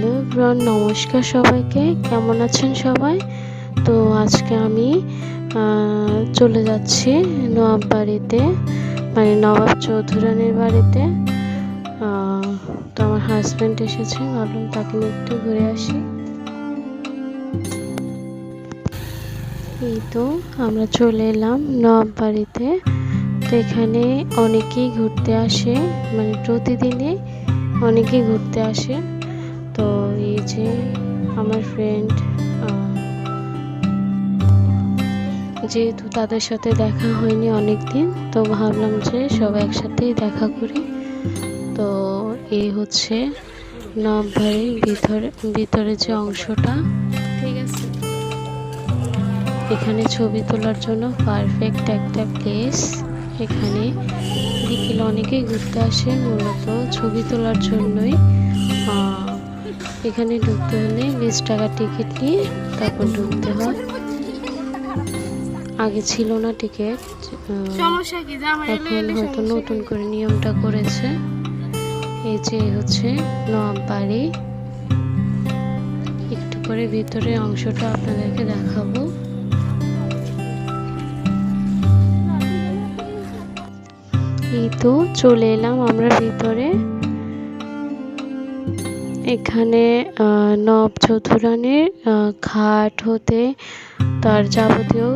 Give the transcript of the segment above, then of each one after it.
Hello everyone, নমস্কার সবাইকে। কেমন আছেন সবাই? তো আজকে আমি চলে যাচ্ছি নবাব বাড়িতে, মানে নবাব চৌধুরানীর বাড়িতে। তো আমার হাজব্যান্ড এসেছে, ভাবলাম তাকে নিয়ে একটু ঘুরে আসি। এই তো আমরা চলে এলাম নবাব বাড়িতে। তো এখানে অনেকেই ঘুরতে আসে, মানে প্রতিদিনই অনেকেই ঘুরতে আসে। তো এই যে আমার ফ্রেন্ড, যেহেতু তাদের সাথে দেখা হয়নি অনেক দিন, তো ভাবলাম যে সব একসাথেই দেখা করি। তো এই হচ্ছে নবাব বাড়ির ভিতরে যে অংশটা, ঠিক আছে। এখানে ছবি তোলার জন্য পারফেক্ট একটা প্লেস। এখানে বিকেলে অনেকেই ঘুরতে আসে, মূলত ছবি তোলার জন্যই। এখানে ঢুকতে হলে 20 টাকা টিকিট নিয়ে তারপর ঢুকতে হয়। আগে ছিল না টিকিট, এখন হয়তো নতুন করে নিয়মটা করেছে। এই যে হচ্ছে নবাব বাড়ি, একটু করে ভিতরে অংশটা আপনাদেরকে দেখাবো। এই তো চলে এলাম আমরা ভিতরে। এখানে নবাব চৌধুরানীর খাট হতে তার যাবতীয়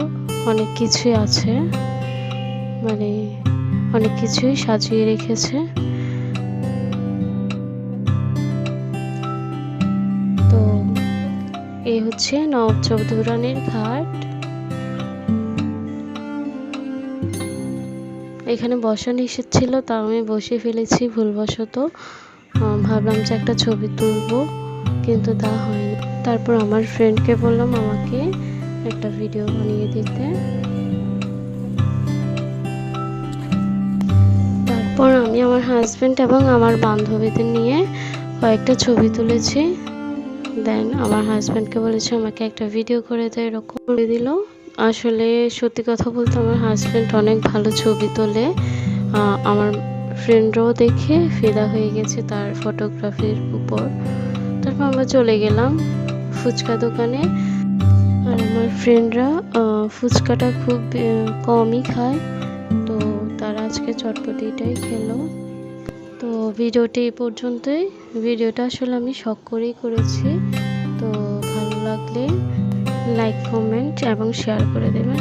অনেক কিছুই আছে, মানে অনেক কিছুই সাজিয়ে রেখেছে। তো এই হচ্ছে নবাব চৌধুরানীর খাট। এখানে বসা নিষেধ ছিল, তাও আমি বসে ফেলেছি ভুলবশত। ভাবলাম যে একটা ছবি তুলবো, কিন্তু তা হয়নি। তারপর আমার ফ্রেন্ডকে বললাম আমাকে একটা ভিডিও বানিয়ে দিতে। তারপর আমি আমার হাজব্যান্ড এবং আমার বান্ধবীদের নিয়ে কয়েকটা ছবি তুলেছি। দেন আমার হাজব্যান্ডকে বলেছি আমাকে একটা ভিডিও করে দেয়, এরকম করে দিল। আসলে সত্যি কথা বলতে আমার হাজব্যান্ড অনেক ভালো ছবি তোলে। আমার ফ্রেন্ডরাও দেখে ফিদা হয়ে গেছে তার ফটোগ্রাফির উপর। তারপর আমরা চলে গেলাম ফুচকা দোকানে। আর আমার ফ্রেন্ডরা ফুচকাটা খুব কমই খায়, তো তারা আজকে চটপটিটাই খেলো। তো ভিডিওটি এই পর্যন্তই। ভিডিওটা আসলে আমি শখ করেই করেছি। তো ভালো লাগলে লাইক, কমেন্ট এবং শেয়ার করে দেবেন।